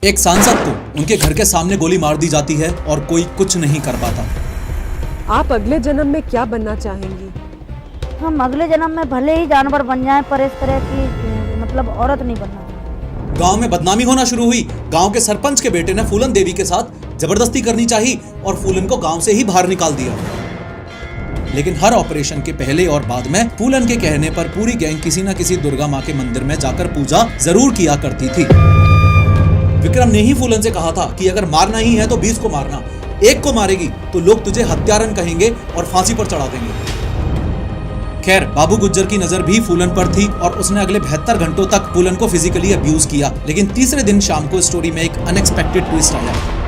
एक सांसद को उनके घर के सामने गोली मार दी जाती है और कोई कुछ नहीं कर पाता। आप अगले जन्म में क्या बनना चाहेंगी? हम अगले जन्म में भले ही जानवर बन जाएं पर इस तरह की मतलब औरत नहीं बनना। गांव में बदनामी होना शुरू हुई। गांव के सरपंच के बेटे ने फूलन देवी के साथ जबरदस्ती करनी चाहिए और फूलन को गांव से ही बाहर निकाल दिया। लेकिन हर ऑपरेशन के पहले और बाद में फूलन के कहने पर पूरी गैंग किसी न किसी दुर्गा माँ के मंदिर में जाकर पूजा जरूर किया करती थी। विक्रम ने ही फूलन से कहा था कि अगर मारना ही है तो 20 को मारना, एक को मारेगी तो लोग तुझे हत्यारन कहेंगे और फांसी पर चढ़ा देंगे। खैर, बाबू गुज्जर की नजर भी फूलन पर थी और उसने अगले 72 घंटों तक फूलन को फिजिकली अब्यूज किया। लेकिन तीसरे दिन शाम को स्टोरी में एक अनएक्सपेक्टेड ट्विस्ट आया।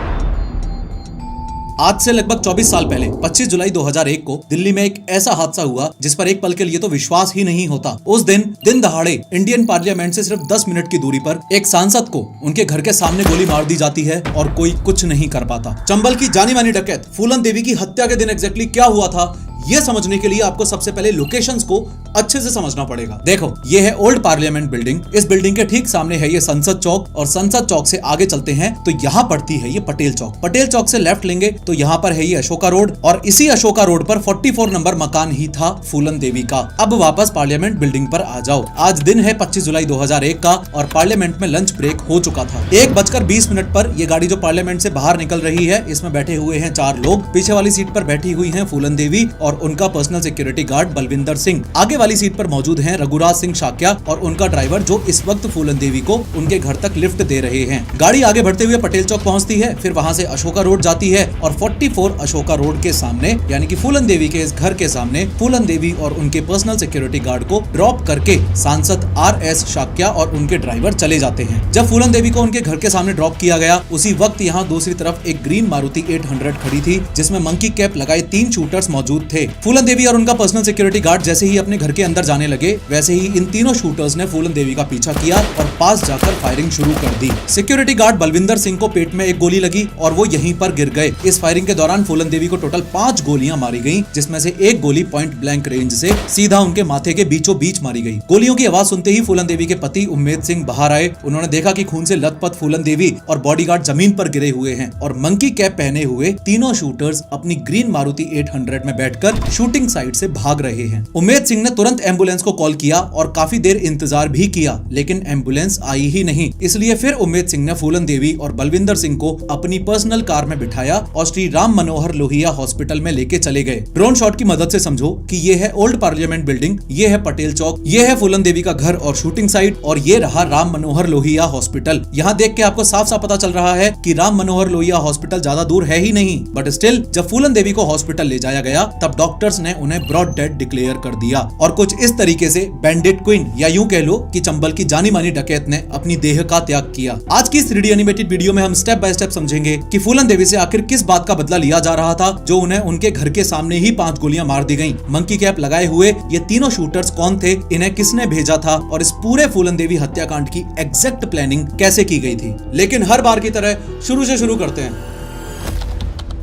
आज से लगभग 24 साल पहले 25 जुलाई 2001 को दिल्ली में एक ऐसा हादसा हुआ जिस पर एक पल के लिए तो विश्वास ही नहीं होता। उस दिन दहाड़े इंडियन पार्लियामेंट से सिर्फ 10 मिनट की दूरी पर एक सांसद को उनके घर के सामने गोली मार दी जाती है और कोई कुछ नहीं कर पाता। चंबल की जानी मानी डकैत फूलन देवी की हत्या के दिन एग्जैक्टली क्या हुआ था, ये समझने के लिए आपको सबसे पहले लोकेशंस को अच्छे से समझना पड़ेगा। देखो, ये है ओल्ड पार्लियामेंट बिल्डिंग। इस बिल्डिंग के ठीक सामने है ये संसद चौक और संसद चौक से आगे चलते हैं तो यहाँ पड़ती है ये पटेल चौक। पटेल चौक से लेफ्ट लेंगे तो यहाँ पर है ये अशोका रोड और इसी अशोका रोड पर 44 नंबर मकान ही था फूलन देवी का। अब वापस पार्लियामेंट बिल्डिंग पर आ जाओ। आज दिन है 25 जुलाई 2001 का और पार्लियामेंट में लंच ब्रेक हो चुका था। 1:20 पर ये गाड़ी जो पार्लियामेंट से बाहर निकल रही है, इसमें बैठे हुए हैं 4 लोग। पीछे वाली सीट पर बैठी हुई है फूलन देवी और उनका personal security guard Balwinder Singh. आगे वाली सीट पर मौजूद हैं रघुराज सिंह शाक्या और उनका ड्राइवर जो इस वक्त फूलन देवी को उनके घर तक लिफ्ट दे रहे हैं। गाड़ी आगे बढ़ते हुए पटेल चौक पहुंचती है, फिर वहां से अशोका रोड जाती है और 44 अशोका रोड के सामने यानी कि फूलन देवी के इस घर के सामने फूलन देवी और उनके पर्सनल सिक्योरिटी गार्ड को ड्रॉप करके सांसद RS शाक्या और उनके ड्राइवर चले जाते हैं। जब फूलन देवी को उनके घर के सामने ड्रॉप किया गया, उसी वक्त यहाँ दूसरी तरफ एक ग्रीन मारुति 800 खड़ी थी जिसमें मंकी कैप लगाए 3 शूटर्स मौजूद थे। फूलन देवी और उनका पर्सनल सिक्योरिटी गार्ड जैसे ही अपने घर के अंदर जाने लगे, वैसे ही इन तीनों शूटर्स ने फूलन देवी का पीछा किया और पास जाकर फायरिंग शुरू कर दी। सिक्योरिटी गार्ड बलविंदर सिंह को पेट में एक गोली लगी और वो यहीं पर गिर गए। इस फायरिंग के दौरान फूलन देवी को टोटल 5 गोलियां मारी गईं, जिसमें से एक गोली पॉइंट ब्लैंक रेंज से सीधा उनके माथे के बीचों बीच मारी गई। गोलियों की आवाज सुनते ही फूलन देवी के पति उम्मेद सिंह बाहर आए। उन्होंने देखा कि खून से लथपथ फूलन देवी और बॉडीगार्ड जमीन पर गिरे हुए हैं और मंकी कैप पहने हुए तीनों शूटर्स अपनी ग्रीन मारुति 800 में बैठकर शूटिंग साइट से भाग रहे हैं। उम्मेद सिंह ने तुरंत एम्बुलेंस को कॉल किया और काफी देर इंतजार भी किया, लेकिन एम्बुलेंस आई ही नहीं। इसलिए फिर उम्मेद सिंह ने फूलन देवी और बलविंदर सिंह को अपनी पर्सनल कार में बिठाया और श्री राम मनोहर लोहिया हॉस्पिटल में लेके चले गए। ड्रोन शॉट की मदद से समझो कि ये है ओल्ड पार्लियामेंट बिल्डिंग, ये है पटेल चौक, ये है फूलन देवी का घर और शूटिंग साइट और ये रहा राम मनोहर लोहिया हॉस्पिटल। यहाँ देख के आपको साफ साफ पता चल रहा है कि राम मनोहर लोहिया हॉस्पिटल ज्यादा दूर है ही नहीं। बट स्टिल जब फूलन देवी को हॉस्पिटल ले जाया गया तब डॉक्टर्स ने उन्हें ब्रॉड डेड डिक्लेयर कर दिया और कुछ इस तरीके से बैंडिट क्वीन या यूं कह लो कि चंबल की जानी मानी डकैत ने अपनी देह का त्याग किया। आज की इस 3D एनिमेटेड वीडियो में हम स्टेप बाय स्टेप समझेंगे कि फूलन देवी से आखिर किस बात का बदला लिया जा रहा था जो उन्हें उनके घर के सामने ही 5 गोलियां मार दी गईं। मंकी कैप लगाए हुए ये तीनों शूटर्स कौन थे, इन्हें किसने भेजा था और इस पूरे फूलन देवी हत्याकांड की एग्जैक्ट प्लानिंग कैसे की गई थी। लेकिन हर बार की तरह शुरू से शुरू करते हैं।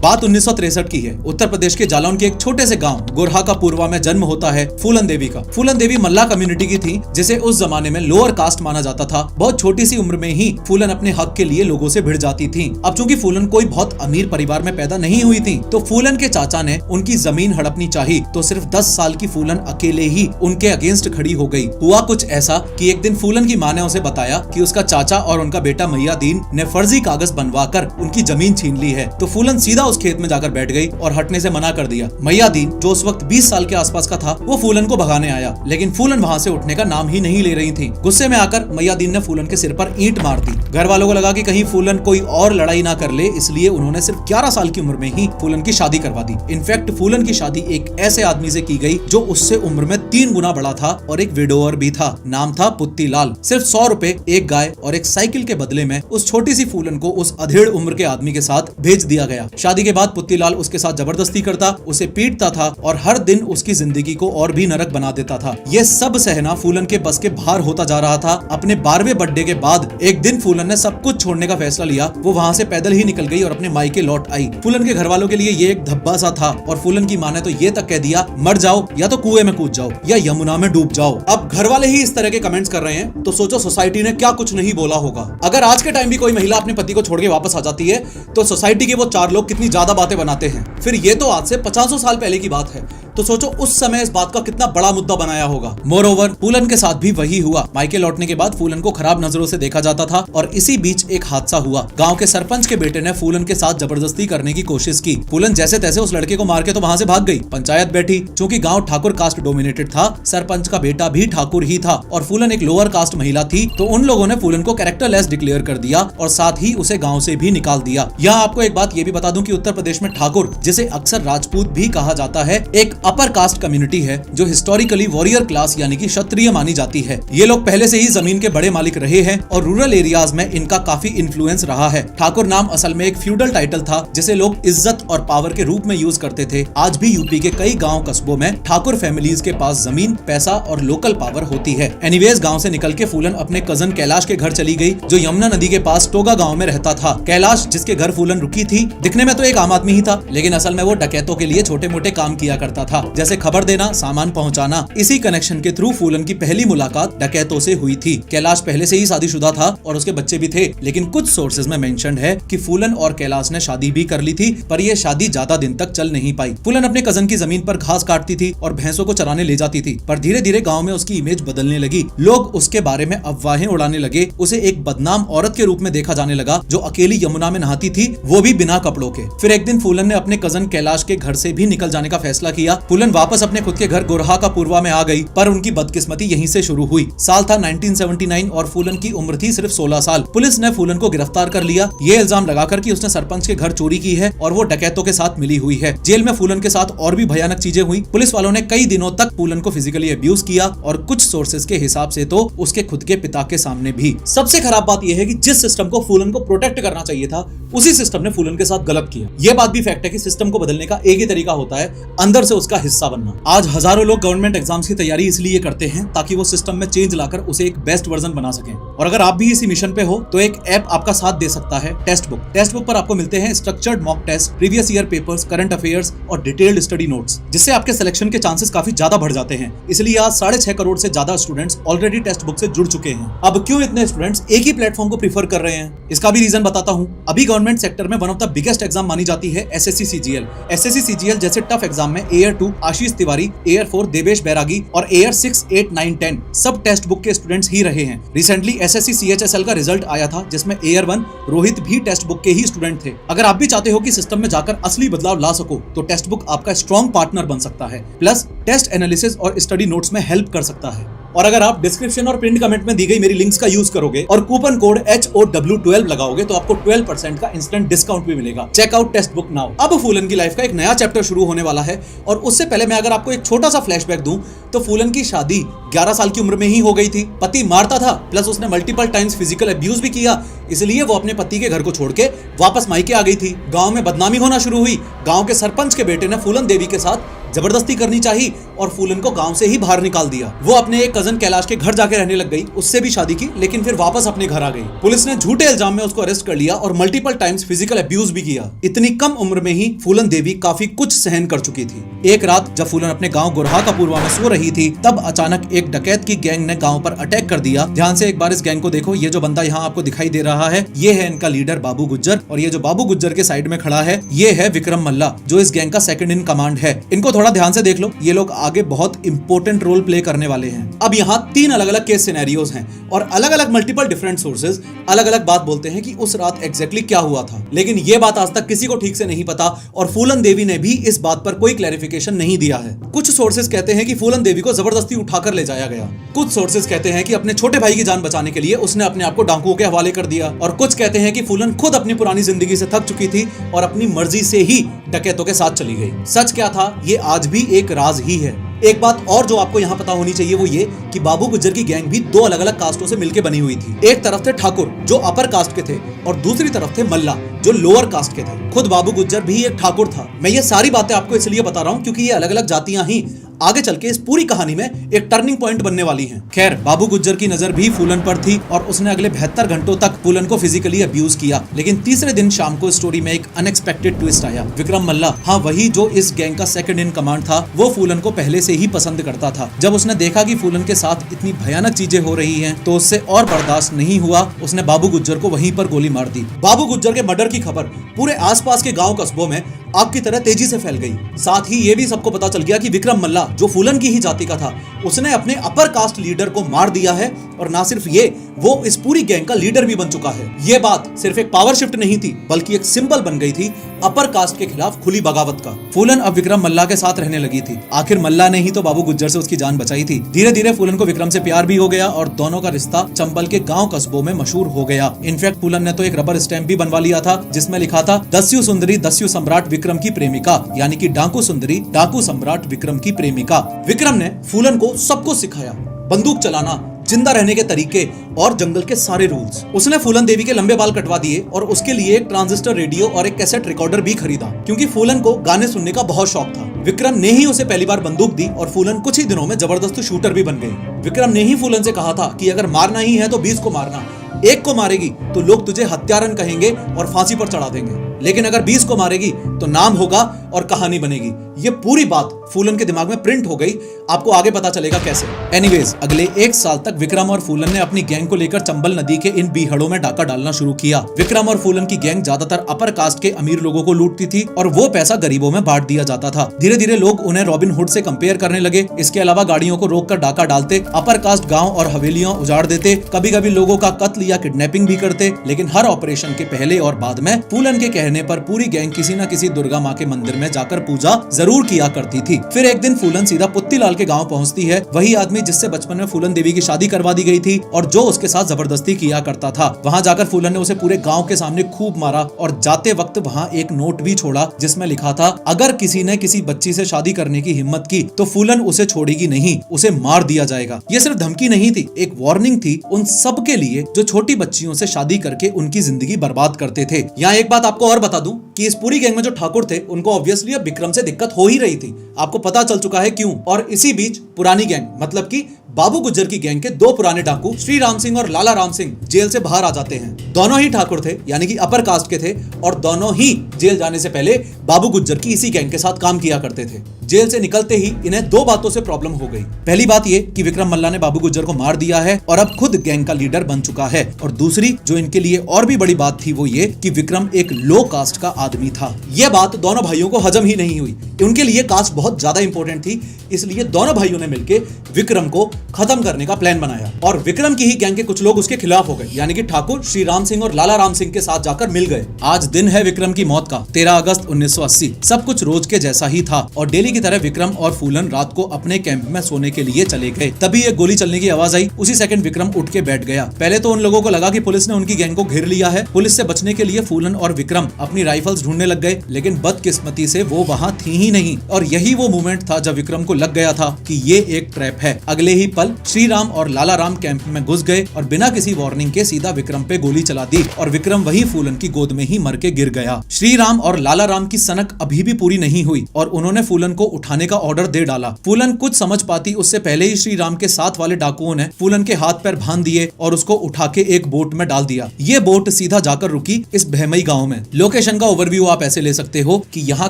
बात 1963 की है। उत्तर प्रदेश के जालौन के एक छोटे से गांव गोरहा का पूर्वा में जन्म होता है फूलन देवी का। फूलन देवी मल्ला कम्युनिटी की थी जिसे उस जमाने में लोअर कास्ट माना जाता था। बहुत छोटी सी उम्र में ही फूलन अपने हक के लिए लोगों से भिड़ जाती थी। अब चूंकि फूलन कोई बहुत अमीर परिवार में पैदा नहीं हुई थी तो फूलन के चाचा ने उनकी जमीन हड़पनी चाही तो सिर्फ 10 साल की फूलन अकेले ही उनके अगेंस्ट खड़ी हो गई। हुआ कुछ ऐसा कि एक दिन फूलन की माँ ने उसे बताया कि उसका चाचा और उनका बेटा मैयादीन ने फर्जी कागज बनवाकर उनकी जमीन छीन ली है। तो फूलन सीधा उस खेत में जाकर बैठ गई और हटने से मना कर दिया। मैयादीन जो उस वक्त 20 साल के आसपास का था वो फूलन को भगाने आया, लेकिन फूलन वहां से उठने का नाम ही नहीं ले रही थी। गुस्से में आकर मैयादीन ने फूलन के सिर पर ईंट मार दी। घर वालों को लगा कि कहीं फूलन कोई और लड़ाई ना कर ले, इसलिए उन्होंने सिर्फ 11 साल की उम्र में ही फूलन की शादी करवा दी। इनफैक्ट फूलन की शादी एक ऐसे आदमी से की गई जो उससे उम्र में 3 गुना बड़ा था और एक विडोअर भी था। नाम था पुत्तीलाल। सिर्फ 100 रुपए, एक गाय और एक साइकिल के बदले में उस छोटी सी फूलन को उस अधेड़ उम्र के आदमी के साथ भेज दिया गया। शादी शादी के बाद पुत्तीलाल उसके साथ जबरदस्ती करता, उसे पीटता था और हर दिन उसकी जिंदगी को और भी नरक बना देता था। ये सब सहना फूलन के बस के बाहर होता जा रहा था। अपने 12वें बर्थडे के बाद एक दिन फूलन ने सब कुछ छोड़ने का फैसला लिया। वो वहाँ से पैदल ही निकल गई और अपने मायके लौट आई। फूलन के घर वालों के लिए ये एक धब्बा सा था और फूलन की माँ ने तो ये तक कह दिया, मर जाओ या तो कुएं में कूद जाओ या यमुना में डूब जाओ। अब घर वाले ही इस तरह के कमेंट्स कर रहे हैं तो सोचो सोसाइटी ने क्या कुछ नहीं बोला होगा। अगर आज के टाइम भी कोई महिला अपने पति को छोड़ के वापस आ जाती है तो सोसाइटी के वो 4 लोग कितनी ज्यादा बातें बनाते हैं। फिर ये तो आज से 500 साल पहले की बात है, तो सोचो उस समय इस बात का कितना बड़ा मुद्दा बनाया होगा। मोरओवर फूलन के साथ भी वही हुआ। मायके लौटने के बाद फूलन को खराब नजरों से देखा जाता था और इसी बीच एक हादसा हुआ। गांव के सरपंच के बेटे ने फूलन के साथ जबरदस्ती करने की कोशिश की। फूलन जैसे तैसे उस लड़के को मार के तो वहां से भाग गई। पंचायत बैठी। चूंकि गांव ठाकुर कास्ट डोमिनेटेड था, सरपंच का बेटा भी ठाकुर ही था और फूलन एक लोअर कास्ट महिला थी, तो उन लोगों ने फूलन को कैरेक्टरलेस डिक्लेयर कर दिया और साथ ही उसे गाँव से भी निकाल दिया। यहाँ आपको एक बात ये भी बता दूं कि उत्तर प्रदेश में ठाकुर, जिसे अक्सर राजपूत भी कहा जाता है, एक अपर कास्ट कम्युनिटी है जो हिस्टोरिकली वॉरियर क्लास यानी कि क्षत्रिय मानी जाती है। ये लोग पहले से ही जमीन के बड़े मालिक रहे हैं और रूरल एरियाज में इनका काफी इन्फ्लुएंस रहा है। ठाकुर नाम असल में एक फ्यूडल टाइटल था जिसे लोग इज्जत और पावर के रूप में यूज करते थे। आज भी यूपी के कई गांव कस्बों में ठाकुर फैमिलीज के पास जमीन, पैसा और लोकल पावर होती है। एनीवेज गांव से निकल के फूलन अपने कजन कैलाश के घर चली गई जो यमुना नदी के पास टोगा गांव में रहता था। कैलाश, जिसके घर फूलन रुकी थी, दिखने में तो एक आम आदमी ही था, लेकिन असल में वो डकैतों के लिए छोटे मोटे काम किया करता था, जैसे खबर देना, सामान पहुंचाना। इसी कनेक्शन के थ्रू फूलन की पहली मुलाकात डकैतों से हुई थी। कैलाश पहले से ही शादीशुदा था और उसके बच्चे भी थे, लेकिन कुछ सोर्सेज में मेंशन्ड है कि फूलन और कैलाश ने शादी भी कर ली थी, पर यह शादी ज्यादा दिन तक चल नहीं पाई। फूलन अपने कजन की जमीन पर घास काटती थी और भैंसों को चराने ले जाती थी, पर धीरे धीरे गांव में उसकी इमेज बदलने लगी। लोग उसके बारे में अफवाहें उड़ाने लगे। उसे एक बदनाम औरत के रूप में देखा जाने लगा जो अकेली यमुना में नहाती थी, वो भी बिना कपड़ों के। फिर एक दिन फूलन ने अपने कजन कैलाश के घर से भी निकल जाने का फैसला किया। फूलन वापस अपने खुद के घर गोरहा का पूर्वा में आ गई, पर उनकी बदकिस्मती यहीं से शुरू हुई। साल था 1979 और फूलन की उम्र थी सिर्फ 16 साल। पुलिस ने फूलन को गिरफ्तार कर लिया, ये इल्जाम लगाकर कि उसने सरपंच के घर चोरी की है और वो डकैतों के साथ मिली हुई है। जेल में फूलन के साथ और भी भयानक चीजें हुई। पुलिस वालों ने कई दिनों तक फूलन को फिजिकली अब्यूज किया और कुछ सोर्सेज के हिसाब से तो उसके खुद के पिता के सामने भी। सबसे खराब बात यह है कि जिस सिस्टम को फूलन को प्रोटेक्ट करना चाहिए था, उसी सिस्टम ने फूलन के साथ गलत किया। यह बात भी फैक्ट है कि सिस्टम को बदलने का एक ही तरीका होता है, अंदर से उसका हिस्सा बनना। आज हजारों लोग गवर्नमेंट एग्जाम्स की तैयारी इसलिए करते हैं ताकि वो सिस्टम में चेंज लाकर उसे एक बेस्ट वर्जन बना सकें। और अगर आप भी इसी मिशन पे हो तो एक ऐप आपका साथ दे सकता है, टेस्ट बुक। टेस्ट बुक पर आपको मिलते हैं structured mock test, previous year papers, current affairs और डिटेल्ड स्टडी नोट्स, जिससे आपके सिलेक्शन के चांसेस काफी ज्यादा बढ़ जाते हैं। इसलिए आज 6.5 करोड़ से ज्यादा स्टूडेंट्स ऑलरेडी टेस्ट बुक से जुड़ चुके हैं। अब क्यों इतने स्टूडेंट्स एक ही प्लेटफॉर्म को प्रीफर कर रहे हैं, इसका भी रीजन बताता हूँ। अभी गवर्नमेंट सेक्टर में one of the biggest exam मानी जाती है एसएससी सीजीएल। एसएससी सीजीएल जैसे टफ एग्जाम में एयर 2 आशीष तिवारी, एयर 4 देवेश बैरागी और एयर 6, 8, 9, 10 सब टेस्ट बुक के स्टूडेंट्स ही रहे हैं। रिसेंटली एसएससी सीएचएसएल का रिजल्ट आया था जिसमें एयर 1 रोहित भी टेस्ट बुक के ही स्टूडेंट थे। अगर आप भी चाहते हो कि सिस्टम में जाकर असली बदलाव ला सको तो टेस्ट बुक आपका स्ट्रॉन्ग पार्टनर बन सकता है, प्लस टेस्ट एनालिसिस और स्टडी नोट्स में हेल्प कर सकता है। और अगर आप डिस्क्रिप्शन और पिन कमेंट में दी गई मेरी लिंक्स का यूज करोगे और कूपन कोड HOW12 लगाओगे तो आपको 12% का इंस्टेंट डिस्काउंट भी मिलेगा। Check out test book now. अब फूलन की लाइफ का एक नया चैप्टर शुरू होने वाला है और उससे पहले मैं अगर आपको एक छोटा सा फ्लैशबैक दूं तो फूलन की शादी 11 साल की उम्र में ही हो गई थी। पति मारता था, प्लस उसने मल्टीपल टाइम्स फिजिकल अब्यूज भी किया, इसलिए वो अपने पति के घर को छोड़ के वापस मायके आ गई थी। गांव में बदनामी होना शुरू हुई। गांव के सरपंच के बेटे ने फूलन देवी के साथ जबरदस्ती करनी चाहिए और फूलन को गांव से ही बाहर निकाल दिया। वो अपने एक कजन कैलाश के घर जाके रहने लग गई, उससे भी शादी की, लेकिन फिर वापस अपने घर आ गई। पुलिस ने झूठे इल्जाम में उसको अरेस्ट कर लिया और मल्टीपल टाइम्स फिजिकल अब्यूज भी किया। इतनी कम उम्र में ही फूलन देवी काफी कुछ सहन कर चुकी थी। एक रात जब फूलन अपने गांव गोरहा का पूर्वा में सो रही थी, तब अचानक एक डकैत की गैंग ने गांव पर अटैक कर दिया। ध्यान से एक बार इस गैंग को देखो। ये जो बंदा यहाँ आपको दिखाई दे रहा है, ये है इनका लीडर बाबू गुज्जर, और ये जो बाबू गुज्जर के साइड में खड़ा है, ये है विक्रम मल्ला, जो इस गैंग का सेकंड इन कमांड है। इनको थोड़ा ध्यान से देख लो, ये लोग आगे बहुत इंपॉर्टेंट रोल प्ले करने वाले हैं। अब यहाँ 3 अलग अलग केस सिनेरियोज हैं और अलग अलग मल्टीपल डिफरेंट सोर्सेज अलग अलग बात बोलते हैं कि उस रात एग्जैक्टली क्या हुआ था, लेकिन ये बात आज तक किसी को ठीक से नहीं पता और फूलन देवी ने भी इस बात पर कोई क्लैरिफिकेशन नहीं दिया है। कुछ सोर्सेज कहते हैं कि फूलन देवी को जबरदस्ती उठाकर ले जाया गया, कुछ सोर्सेज कहते हैं कि अपने छोटे भाई की जान बचाने के लिए उसने अपने आप को डाकुओं के हवाले कर दिया, और कुछ कहते हैं कि फूलन खुद अपनी पुरानी जिंदगी से थक चुकी थी और अपनी मर्जी से ही डकैतों के साथ चली गई। सच क्या था, ये आज भी एक राज ही है। एक बात और जो आपको यहाँ पता होनी चाहिए वो ये कि बाबू गुज्जर की गैंग भी 2 अलग अलग कास्टों से मिलकर बनी हुई थी। एक तरफ थे ठाकुर जो अपर कास्ट के थे और दूसरी तरफ थे मल्ला जो लोअर कास्ट के थे। खुद बाबू गुज्जर भी एक ठाकुर था। मैं ये सारी बातें आपको इसलिए बता रहा हूँ क्योंकि ये अलग अलग जातियां ही आगे चल के इस पूरी कहानी में एक टर्निंग पॉइंट बनने वाली हैं। खैर, बाबू गुज्जर की नजर भी फूलन पर थी और उसने अगले 72 घंटों तक फूलन को फिजिकली अब्यूज किया। लेकिन तीसरे दिन शाम को स्टोरी में एक अनएक्सपेक्टेड ट्विस्ट आया। विक्रम मल्ला, हाँ वही जो इस गैंग का सेकंड इन कमांड था, वो फूलन को पहले से ही पसंद करता था। जब उसने देखा कि फूलन के साथ इतनी भयानक चीजें हो रही हैं, तो उससे और बर्दाश्त नहीं हुआ। उसने बाबू गुज्जर को वहीं पर गोली मार दी। बाबू गुज्जर के मर्डर की खबर पूरे आसपास के गांव कस्बों में आग की तरह तेजी से फैल गई। साथ ही ये भी सबको पता चल गया कि विक्रम मल्ला, जो फूलन की ही जाति का था, उसने अपने अपर कास्ट लीडर को मार दिया है। और ना सिर्फ ये, वो इस पूरी गैंग का लीडर भी बन चुका है। ये बात सिर्फ एक पावर शिफ्ट नहीं थी, बल्कि एक सिंबल बन गई थी अपर कास्ट के खिलाफ खुली बगावत का। फूलन अब विक्रम मल्ला के साथ रहने लगी थी। आखिर मल्ला ने ही तो बाबू गुज्जर से उसकी जान बचाई थी। धीरे धीरे फूलन को विक्रम से प्यार भी हो गया और दोनों का रिश्ता चंबल के गांव कस्बों में मशहूर हो गया। इनफैक्ट फूलन ने तो एक रबर स्टैंप भी बनवा लिया था जिसमें लिखा था, दस्यु सुंदरी दस्यु सम्राट विक्रम की प्रेमिका, यानी कि डाकू सुंदरी डाकू सम्राट विक्रम की प्रेमिका। विक्रम ने फूलन को सब कुछ सिखाया, बंदूक चलाना, जिंदा रहने के तरीके और जंगल के सारे रूल्स। उसने फूलन देवी के लंबे बाल कटवा दिए और उसके लिए एक ट्रांजिस्टर रेडियो और एक कैसेट रिकॉर्डर भी खरीदा, क्योंकि फूलन को गाने सुनने का बहुत शौक था। विक्रम ने ही उसे पहली बार बंदूक दी और फूलन कुछ ही दिनों में जबरदस्त शूटर भी बन गई। विक्रम ने ही फूलन से कहा था कि अगर मारना ही है तो 20 को मारना, एक को मारेगी तो लोग तुझे हत्यारन कहेंगे और फांसी पर चढ़ा देंगे, लेकिन अगर 20 को मारेगी तो नाम होगा और कहानी बनेगी। ये पूरी बात फूलन के दिमाग में प्रिंट हो गई। आपको आगे पता चलेगा कैसे। एनीवेज, अगले 1 साल तक विक्रम और फूलन ने अपनी गैंग को लेकर चंबल नदी के इन बीहड़ों में डाका डालना शुरू किया। विक्रम और फूलन की गैंग ज्यादातर अपर कास्ट के अमीर लोगों को लूटती थी और वो पैसा गरीबों में बांट दिया जाता था। धीरे धीरे लोग उन्हें रॉबिन हुड से कंपेयर करने लगे। इसके अलावा गाड़ियों को रोककर डाका डालते, अपर कास्ट गाँव और हवेलियां उजाड़ देते, कभी कभी लोगों का कत्ल या किडनैपिंग भी करते। लेकिन हर ऑपरेशन के पहले और बाद में फूलन के कहने पर पूरी गैंग किसी न किसी दुर्गा माँ के मंदिर में जाकर पूजा जरूर किया करती थी। फिर एक दिन फूलन सीधा पुत्तीलाल के गांव पहुंचती है, वही आदमी जिससे बचपन में फूलन देवी की शादी करवा दी गई थी और जो उसके साथ जबरदस्ती किया करता था। वहां जाकर फूलन ने उसे पूरे गांव के सामने खूब मारा और जाते वक्त वहां एक नोट भी छोड़ा जिसमें लिखा था, अगर किसी ने किसी बच्ची से शादी करने की हिम्मत की तो फूलन उसे छोड़ेगी नहीं, उसे मार दिया जाएगा। ये सिर्फ धमकी नहीं थी, एक वार्निंग थी उन सब के लिए जो छोटी बच्चियों से शादी करके उनकी जिंदगी बर्बाद करते थे। यहाँ एक बात आपको और बता दूं कि इस पूरी गैंग में जो ठाकुर थे उनको ऑब्वियसली अब विक्रम से दिक्कत हो ही रही थी। आपको पता चल चुका है क्यों। और इसी बीच पुरानी गैंग, मतलब कि बाबू गुज्जर की गैंग के 2 पुराने डाकू श्री राम सिंह और लाला राम सिंह जेल से बाहर आ जाते हैं। दोनों ही ठाकुर थे, यानी कि अपर कास्ट के थे और दोनों ही जेल जाने से पहले बाबू गुज्जर की इसी गैंग के साथ काम किया करते थे। जेल से निकलते ही इन्हें 2 बातों से प्रॉब्लम हो गई। पहली बात ये कि विक्रम मल्ला ने बाबू गुज्जर को मार दिया है और अब खुद गैंग का लीडर बन चुका है, और दूसरी जो इनके लिए और भी बड़ी बात थी वो ये कि विक्रम एक लो कास्ट का आदमी था। यह बात दोनों भाइयों को हजम ही नहीं हुई। उनके लिए कास्ट बहुत ज्यादा इंपॉर्टेंट थी, इसलिए दोनों भाइयों ने मिलकर विक्रम को खत्म करने का प्लान बनाया और विक्रम की ही गैंग के कुछ लोग उसके खिलाफ हो गए, यानी कि ठाकुर श्री राम सिंह और लाला राम सिंह के साथ जाकर मिल गए। आज दिन है विक्रम की मौत का, 13 अगस्त 1980। सब कुछ रोज के जैसा ही था और डेली की तरह विक्रम और फूलन रात को अपने कैंप में सोने के लिए चले गए। तभी एक गोली चलने की आवाज आई। उसी सेकंड विक्रम उठ के बैठ गया। पहले तो उन लोगों को लगा कि पुलिस ने उनकी गैंग को घेर लिया है। पुलिस से बचने के लिए फूलन और विक्रम अपनी राइफल्स ढूंढने लग गए, लेकिन बदकिस्मती से वो वहाँ थी ही नहीं। और यही वो मोमेंट था जब विक्रम को लग गया था कि ये एक ट्रैप है। अगले ही पल श्री राम और लाला राम कैंप में घुस गए और बिना किसी वार्निंग के सीधा विक्रम पे गोली चला दी और विक्रम वही फूलन की गोद में ही मर के गिर गया। श्री राम और लाला राम की सनक अभी भी पूरी नहीं हुई और उन्होंने फूलन को उठाने का ऑर्डर दे डाला। फूलन कुछ समझ पाती उससे पहले ही श्री राम के साथ वाले डाकुओं ने फूलन के हाथ पैर बांध दिए और उसको उठा के एक बोट में डाल दिया। ये बोट सीधा जाकर रुकी इस बहमई गाँव में। लोकेशन का ओवरव्यू आप ऐसे ले सकते हो कि यहाँ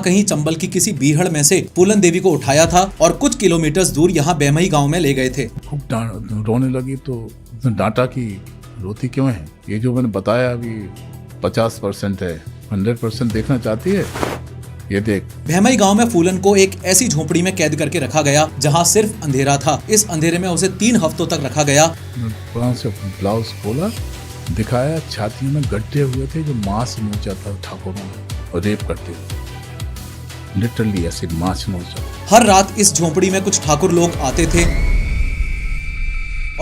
कहीं चंबल की किसी बीहड़ में से फूलन देवी को उठाया था और कुछ किलोमीटर दूर यहाँ बहमई गाँव में ले गए थे। रोने लगी तो डांटा कि रोती क्यों है? ये जो मैंने बताया अभी 50% है, 100% देखना चाहती है? ये देख। बहमई गांव में फूलन को एक ऐसी झोपड़ी में कैद करके रखा गया जहां सिर्फ अंधेरा था। इस अंधेरे में उसे 3 हफ्तों तक रखा गया। से ब्लाउज खोला, दिखाया, छाती में गड्ढे हुए थे जो मांस नोचा था ठाकुरों ने और रेप करते थे। लिटरली ऐसे मांस नोचा। हर रात इस झोपड़ी में कुछ ठाकुर लोग आते थे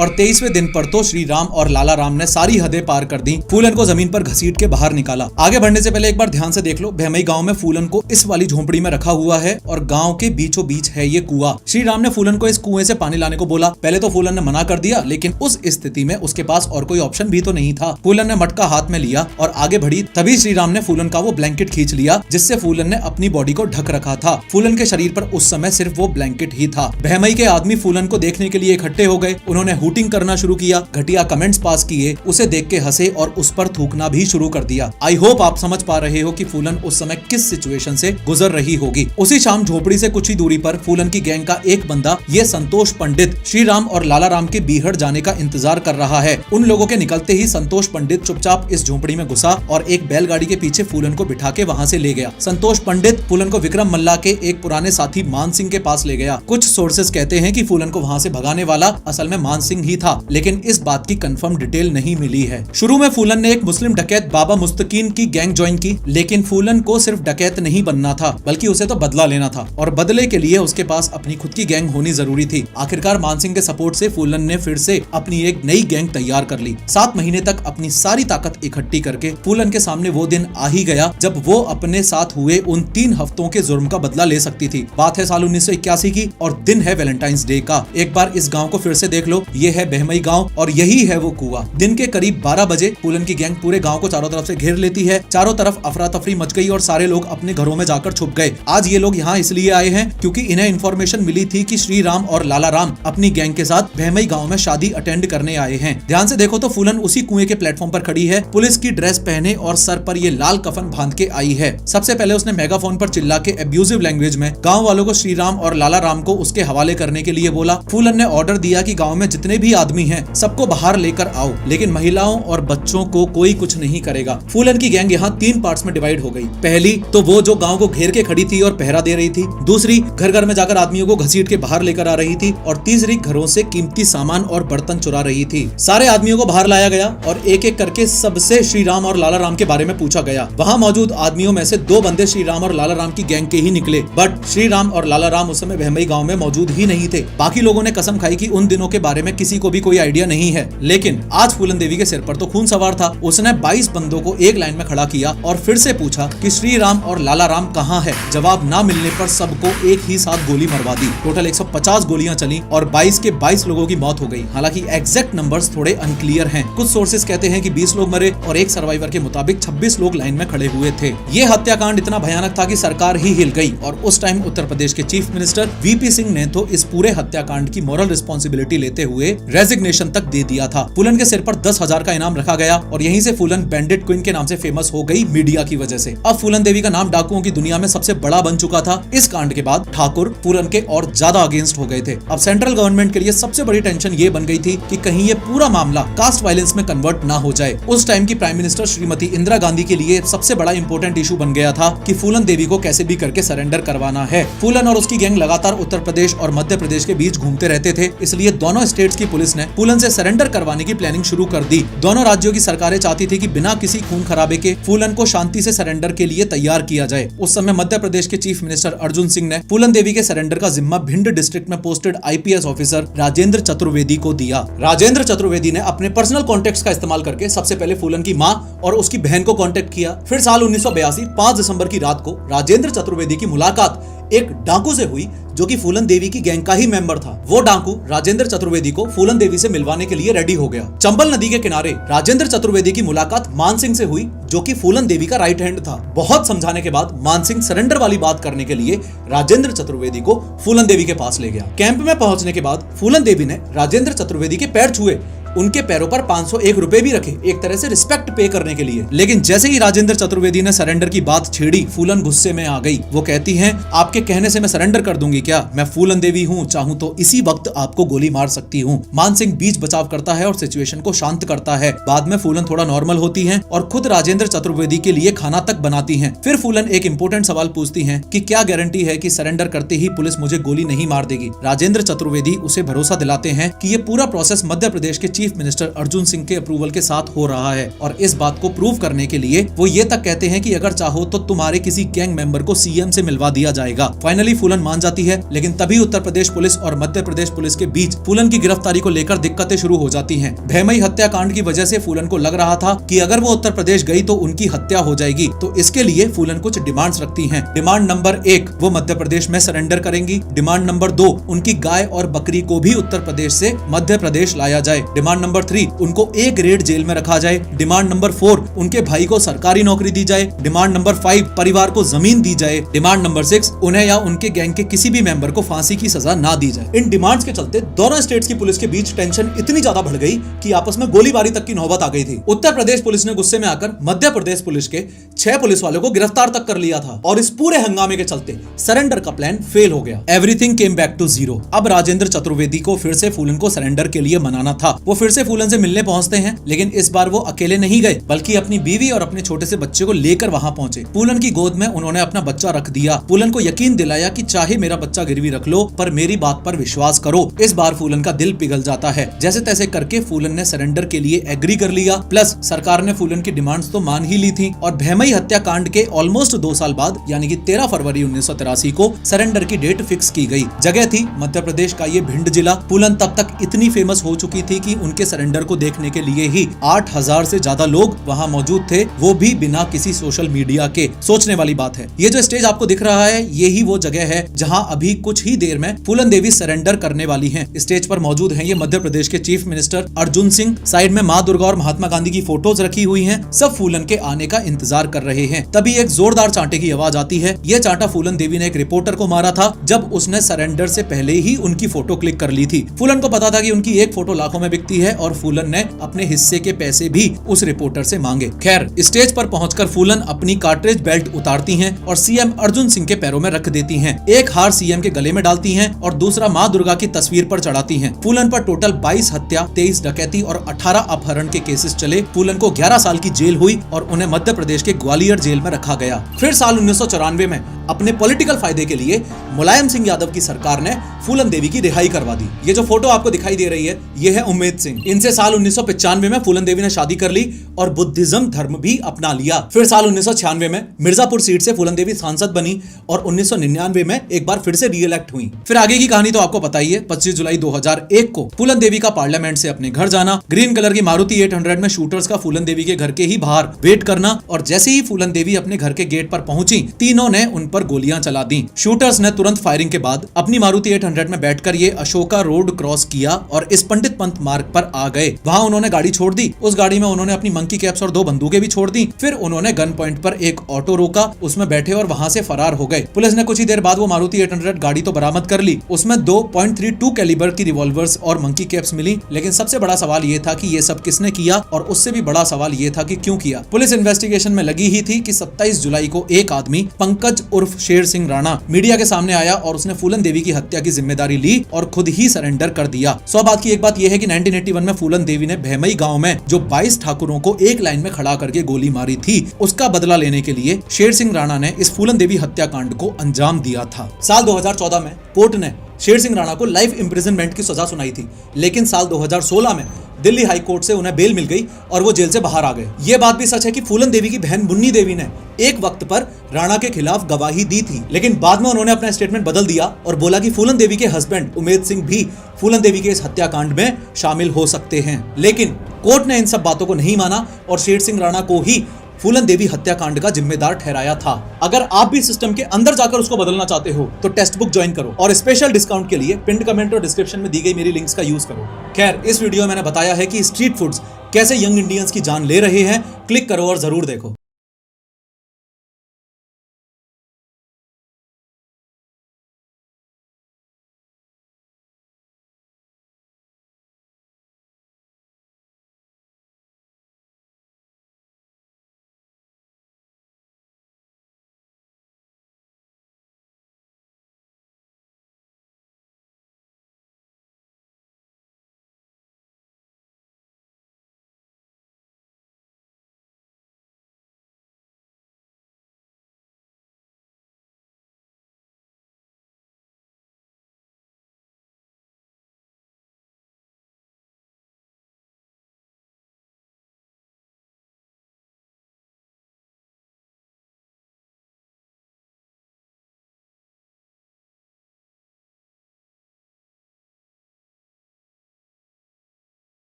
और 23वें दिन पर तो श्री राम और लाला राम ने सारी हदें पार कर दी, फूलन को जमीन पर घसीट के बाहर निकाला। आगे बढ़ने से पहले एक बार ध्यान से देख लो, भैमई गांव में फूलन को इस वाली झोपड़ी में रखा हुआ है और गांव के बीचों बीच है ये कुआं। श्री राम ने फूलन को इस कुएं से पानी लाने को बोला। पहले तो फूलन ने मना कर दिया, लेकिन उस स्थिति में उसके पास और कोई ऑप्शन भी तो नहीं था। फूलन ने मटका हाथ में लिया और आगे बढ़ी। तभी श्री राम ने फूलन का वो ब्लैंकेट खींच लिया जिससे फूलन ने अपनी बॉडी को ढक रखा था। फूलन के शरीर पर उस समय सिर्फ वो ब्लैंकेट ही था। भैमई के आदमी फूलन को देखने के लिए इकट्ठे हो गए। उन्होंने हूटिंग करना शुरू किया, घटिया कमेंट्स पास किए, उसे देख के हंसे और उस पर थूकना भी शुरू कर दिया। आई होप आप समझ पा रहे हो कि फूलन उस समय किस सिचुएशन से गुजर रही होगी। उसी शाम झोपड़ी से कुछ ही दूरी पर फूलन की गैंग का एक बंदा, ये संतोष पंडित, श्री राम और लाला राम के बीहड़ जाने का इंतजार कर रहा है। उन लोगों के निकलते ही संतोष पंडित चुपचाप इस झोपड़ी में घुसा और एक बैलगाड़ी के पीछे फूलन को बिठा के वहाँ से ले गया। संतोष पंडित फूलन को विक्रम मल्ला के एक पुराने साथी मान सिंह के पास ले गया। कुछ सोर्सेस कहते हैं कि फूलन को वहाँ से भगाने वाला असल में मान सिंह ही था, लेकिन इस बात की कंफर्म डिटेल नहीं मिली है। शुरू में फूलन ने एक मुस्लिम डकैत बाबा मुस्तकीन की गैंग ज्वाइन की, लेकिन फूलन को सिर्फ डकैत नहीं बनना था, बल्कि उसे तो बदला लेना था और बदले के लिए उसके पास अपनी खुद की गैंग होनी जरूरी थी। आखिरकार मानसिंह के सपोर्ट से फूलन ने फिर से अपनी एक नई गैंग तैयार कर ली। 7 महीने तक अपनी सारी ताकत इकट्ठी करके फूलन के सामने वो दिन आ ही गया जब वो अपने साथ हुए उन 3 हफ्तों के जुर्म का बदला ले सकती थी। बात है साल 1981 की और दिन है वैलेंटाइंस डे का। एक बार इस गाँव को फिर से देख लो, ये है भैमई गाँव और यही है वो कुआं। दिन के करीब 12 बजे फूलन की गैंग पूरे गाँव को चारों तरफ से घेर लेती है। चारों तरफ अफरा तफरी मच गई और सारे लोग अपने घरों में जाकर छुप गए। आज ये लोग यहाँ इसलिए आए हैं क्योंकि इन्हें इन्फॉर्मेशन मिली थी कि श्री राम और लाला राम अपनी गैंग के साथ भैमई गांव में शादी अटेंड करने आए हैं। ध्यान से देखो तो फूलन उसी कुएं के प्लेटफॉर्म पर खड़ी है, पुलिस की ड्रेस पहने और सर पर ये लाल कफन बांध के आई है। सबसे पहले उसने मेगाफोन पर चिल्ला के एब्यूजिव लैंग्वेज में गाँव वालों को श्री राम और लाला राम को उसके हवाले करने के लिए बोला। फूलन ने ऑर्डर दिया कि गाँव में जितने भी आदमी हैं सबको बाहर लेकर आओ, लेकिन महिलाओं और बच्चों को कोई कुछ नहीं करेगा। फूलन की गैंग यहाँ 3 पार्ट्स में डिवाइड हो गई। पहली तो वो जो गांव को घेर के खड़ी थी और पहरा दे रही थी, दूसरी घर घर में जाकर आदमियों को घसीट के बाहर लेकर आ रही थी और तीसरी घरों से कीमती सामान और बर्तन चुरा रही थी। सारे आदमियों को बाहर लाया गया और एक एक करके सबसे श्री राम और लाला राम के बारे में पूछा गया। वहाँ मौजूद आदमियों में से 2 बंदे श्री राम और लाला राम की गैंग के ही निकले, बट श्री राम और लाला राम उस समय भैमई गाँव में मौजूद ही नहीं थे। बाकी लोगों ने कसम खाई कि उन दिनों के बारे में किसी को भी कोई आइडिया नहीं है, लेकिन आज फूलन देवी के सिर पर तो खून सवार था। उसने 22 बंदों को एक लाइन में खड़ा किया और फिर से पूछा कि श्री राम और लाला राम कहाँ है। जवाब ना मिलने पर सबको एक ही साथ गोली मरवा दी। टोटल 150 गोलियां चली और 22 के 22 लोगों की मौत हो गई। हालांकि एग्जैक्ट नंबर्स थोड़े अनक्लियर हैं। कुछ सोर्सेस कहते हैं कि 20 लोग मरे और एक सर्वाइवर के मुताबिक 26 लोग लाइन में खड़े हुए थे। ये हत्याकांड इतना भयानक था कि सरकार ही हिल गई और उस टाइम उत्तर प्रदेश के चीफ मिनिस्टर वीपी सिंह ने तो इस पूरे हत्याकांड की मॉरल रिस्पॉन्सिबिलिटी लेते हुए रेजिग्नेशन तक दे दिया था। फूलन के सिर पर 10,000 का इनाम रखा गया और यहीं से फूलन बैंडिट क्वीन के नाम से फेमस हो गई मीडिया की वजह से। अब फूलन देवी का नाम डाकुओं की दुनिया में सबसे बड़ा बन चुका था। इस कांड के बाद ठाकुर फूलन के और ज्यादा अगेंस्ट हो गए थे। अब सेंट्रल गवर्नमेंट के लिए सबसे बड़ी टेंशन ये बन गई थी कि कहीं ये पूरा मामला कास्ट वायलेंस में कन्वर्ट ना हो जाए। उस टाइम की प्राइम मिनिस्टर श्रीमती इंदिरा गांधी के लिए सबसे बड़ा इंपॉर्टेंट इशू बन गया था कि फूलन देवी को कैसे भी करके सरेंडर करवाना है। फूलन और उसकी गैंग लगातार उत्तर प्रदेश और मध्य प्रदेश के बीच घूमते रहते थे, इसलिए दोनों स्टेट्स की पुलिस ने फूलन से सरेंडर करवाने की प्लानिंग शुरू कर दी। दोनों राज्यों की सरकारें चाहती थी कि बिना किसी खून खराबे के फूलन को शांति से सरेंडर के लिए तैयार किया जाए। उस समय मध्य प्रदेश के चीफ मिनिस्टर अर्जुन सिंह ने फूलन देवी के सरेंडर का जिम्मा भिंड डिस्ट्रिक्ट में posted IPS officer Rajendra Chaturvedi को दिया। राजेंद्र चतुर्वेदी ने अपने पर्सनल कॉन्टेक्ट्स का इस्तेमाल करके सबसे पहले फूलन की मां और उसकी बहन को कांटेक्ट किया। फिर साल 1982 5 दिसंबर की रात को राजेंद्र चतुर्वेदी की मुलाकात एक डाकू से हुई जो कि फूलन देवी की गैंग का ही मेंबर था। वो डाकू राजेंद्र चतुर्वेदी को फूलन देवी से मिलवाने के लिए रेडी हो गया। चंबल नदी के किनारे राजेंद्र चतुर्वेदी की मुलाकात मान सिंह से हुई जो कि फूलन देवी का राइट हैंड था। बहुत समझाने के बाद मान सिंह सरेंडर वाली बात करने के लिए राजेंद्र चतुर्वेदी को फूलन देवी के पास ले गया। कैंप में पहुंचने के बाद फूलन देवी ने राजेंद्र चतुर्वेदी के पैर छुए, उनके पैरों पर 501 रुपए भी रखे, एक तरह से रिस्पेक्ट पे करने के लिए। लेकिन जैसे ही राजेंद्र चतुर्वेदी ने सरेंडर की बात छेड़ी, फूलन गुस्से में आ गई। वो कहती हैं, आपके कहने से मैं सरेंडर कर दूंगी क्या? मैं फूलन देवी हूँ, चाहूँ तो इसी वक्त आपको गोली मार सकती हूँ। मान सिंह बीच बचाव करता है और सिचुएशन को शांत करता है। बाद में फूलन थोड़ा नॉर्मल होती है और खुद राजेंद्र चतुर्वेदी के लिए खाना तक बनाती है। फिर फूलन एक इंपॉर्टेंट सवाल पूछती है कि क्या गारंटी है कि सरेंडर करते ही पुलिस मुझे गोली नहीं मार देगी? राजेंद्र चतुर्वेदी उसे भरोसा दिलाते हैं कि ये पूरा प्रोसेस मध्य प्रदेश के चीफ मिनिस्टर अर्जुन सिंह के अप्रूवल के साथ हो रहा है और इस बात को प्रूव करने के लिए वो ये तक कहते हैं कि अगर चाहो तो तुम्हारे किसी गैंग मेंबर को सीएम से मिलवा दिया जाएगा। फाइनली फूलन मान जाती है, लेकिन तभी उत्तर प्रदेश पुलिस और मध्य प्रदेश पुलिस के बीच फूलन की गिरफ्तारी को लेकर दिक्कतें शुरू हो जाती हैं। भैमई हत्याकांड की वजह से फूलन को लग रहा था कि अगर वो उत्तर प्रदेश गई तो उनकी हत्या हो जाएगी, तो इसके लिए फूलन कुछ डिमांड्स रखती हैं। डिमांड नंबर 1, वो मध्य प्रदेश में सरेंडर करेंगी। डिमांड नंबर 2, उनकी गाय और बकरी को भी उत्तर प्रदेश से मध्य प्रदेश लाया जाए। डिमांड नंबर 3, उनको A ग्रेड जेल में रखा जाए। डिमांड नंबर 4, उनके भाई को सरकारी नौकरी दी जाए। डिमांड नंबर 5, परिवार को जमीन दी जाए। डिमांड नंबर 6, उन्हें या उनके गैंग के किसी भी मेंबर को फांसी की सजा ना दी जाए। इन डिमांड्स के चलते दोनों स्टेट्स की पुलिस के बीच टेंशन इतनी ज्यादा बढ़ गई कि आपस में गोलीबारी तक की नौबत आ गई थी। उत्तर प्रदेश पुलिस ने गुस्से में आकर मध्य प्रदेश पुलिस के 6 पुलिस वालों को गिरफ्तार तक कर लिया था और इस पूरे हंगामे के चलते सरेंडर का प्लान फेल हो गया। Everything came back to zero. अब राजेंद्र चतुर्वेदी को फिर से फूलन को सरेंडर के लिए मनाना था। वो फिर से फूलन से मिलने पहुंचते हैं, लेकिन इस बार वो अकेले नहीं गए, बल्कि अपनी बीवी और अपने छोटे से बच्चे को लेकर वहां पहुंचे। फूलन की गोद में उन्होंने अपना बच्चा रख दिया। फूलन को यकीन दिलाया कि चाहे मेरा बच्चा गिरवी रख लो, पर मेरी बात पर विश्वास करो। इस बार फूलन का दिल पिघल जाता है। जैसे तैसे करके फूलन ने सरेंडर के लिए एग्री कर लिया। प्लस सरकार ने फूलन की डिमांड्स तो मान ही ली थी और भैमई हत्याकांड के ऑलमोस्ट 2 साल बाद यानी कि 13 फरवरी 1983 को सरेंडर की डेट फिक्स की गई। जगह थी मध्य प्रदेश का ये भिंड जिला। फूलन तब तक इतनी फेमस हो चुकी थी कि उनके सरेंडर को देखने के लिए ही 8000 से ज्यादा लोग वहां मौजूद थे, वो भी बिना किसी सोशल मीडिया के। सोचने वाली बात है। ये जो स्टेज आपको दिख रहा है, ये ही वो जगह है जहां अभी कुछ ही देर में फूलन देवी सरेंडर करने वाली हैं। स्टेज पर मौजूद हैं ये मध्य प्रदेश के chief minister Arjun Singh. Side में माँ दुर्गा और महात्मा गांधी की फोटोज रखी हुई हैं। सब फूलन के आने का इंतजार कर रहे हैं। तभी एक जोरदार चांटे की आवाज आती है। ये चांटा फूलन देवी ने एक रिपोर्टर को मारा था जब उसने सरेंडर से पहले ही उनकी फोटो क्लिक कर ली थी। फूलन को पता था कि उनकी एक फोटो लाखों में बिकती है और फूलन ने अपने हिस्से के पैसे भी उस रिपोर्टर से मांगे। खैर, स्टेज पर पहुंचकर फूलन अपनी कार्ट्रिज बेल्ट उतारती हैं और सीएम अर्जुन सिंह के पैरों में रख देती हैं। एक हार सीएम के गले में डालती हैं और दूसरा माँ दुर्गा की तस्वीर पर चढ़ाती हैं। फूलन पर टोटल 22 हत्या, 23 डकैती और 18 अपहरण के केसेस चले। फूलन को 11 साल की जेल हुई और उन्हें मध्य प्रदेश के ग्वालियर जेल में रखा गया। फिर साल 1994 में अपने पॉलिटिकल फायदे के लिए मुलायम सिंह यादव की सरकार ने फूलन देवी की रिहाई करवा दी। ये जो फोटो आपको दिखाई दे रही है, ये है उम्मेद सिंह। इनसे साल 1995 में फूलन देवी ने शादी कर ली और बुद्धिज्म धर्म भी अपना लिया। फिर साल 1996 में मिर्जापुर सीट से फूलन देवी सांसद बनी और 1999 में एक बार फिर से रीइलेक्ट हुई। फिर आगे की कहानी तो आपको पता ही है। 25 जुलाई 2001 को फूलन देवी का पार्लियामेंट से अपने घर जाना, ग्रीन कलर की मारुति 800 में शूटर्स का फूलन देवी के घर के ही बाहर वेट करना और जैसे ही फूलन देवी अपने घर के गेट पर पहुंची, तीनों ने उन पर गोलियां चला दी। शूटर्स ने तुरंत फायरिंग के बाद अपनी मारुति 800 में बैठकर ये अशोका रोड क्रॉस किया और इस पंडित पंत मार्ग पर आ गए। वहां उन्होंने गाड़ी छोड़ दी। उस गाड़ी में उन्होंने अपनी मंकी कैप्स और 2 बंदूकें भी छोड़ दी। फिर उन्होंने गन पॉइंट पर एक ऑटो रोका, उसमें बैठे और वहां से फरार हो गए। पुलिस ने कुछ ही देर बाद वो मारुति 800 गाड़ी तो बरामद कर ली। उसमें 2.32 कैलिबर की रिवॉल्वर्स और मंकी कैप्स मिली। लेकिन सबसे बड़ा सवाल ये था कि ये सब किसने किया और उससे भी बड़ा सवाल ये था कि क्यों किया। पुलिस इन्वेस्टिगेशन में लगी ही थी कि 27 जुलाई को एक आदमी पंकज उर्फ शेर सिंह राणा मीडिया के सामने आया और उसने फूलन देवी की हत्या की जिम्मेदारी ली और खुद ही सरेंडर कर दिया। 100 बात की एक बात यह है कि 1981 में फूलन देवी ने भैमई गांव में जो 22 ठाकुरों को एक लाइन में खड़ा करके गोली मारी थी, उसका बदला लेने के लिए शेर सिंह राणा ने इस फूलन देवी हत्याकांड को अंजाम दिया था। साल 2014 में कोर्ट ने शेर सिंह राणा को लाइफ इम्प्रिजनमेंट की सजा सुनाई थी, लेकिन साल 2016 में दिल्ली हाई कोर्ट से उन्हें बेल मिल गई और वो जेल से बाहर आ गए। ये बात भी सच है कि फूलन देवी की बहन मुन्नी देवी ने एक वक्त पर राणा के खिलाफ गवाही दी थी, लेकिन बाद में उन्होंने अपना स्टेटमेंट बदल दिया और बोला कि फूलन देवी के हस्बैंड उमेद सिंह भी फूलन देवी के इस हत्याकांड में शामिल हो सकते हैं। लेकिन कोर्ट ने इन सब बातों को नहीं माना और शेर सिंह राणा को ही फूलन देवी हत्याकांड का जिम्मेदार ठहराया था। अगर आप भी सिस्टम के अंदर जाकर उसको बदलना चाहते हो तो टेक्स्ट बुक ज्वाइन करो और स्पेशल डिस्काउंट के लिए पिन कमेंट और डिस्क्रिप्शन में दी गई मेरी लिंक्स का यूज करो। खैर, इस वीडियो में मैंने बताया है कि स्ट्रीट फूड्स कैसे यंग इंडियंस की जान ले रहे हैं। क्लिक करो और जरूर देखो।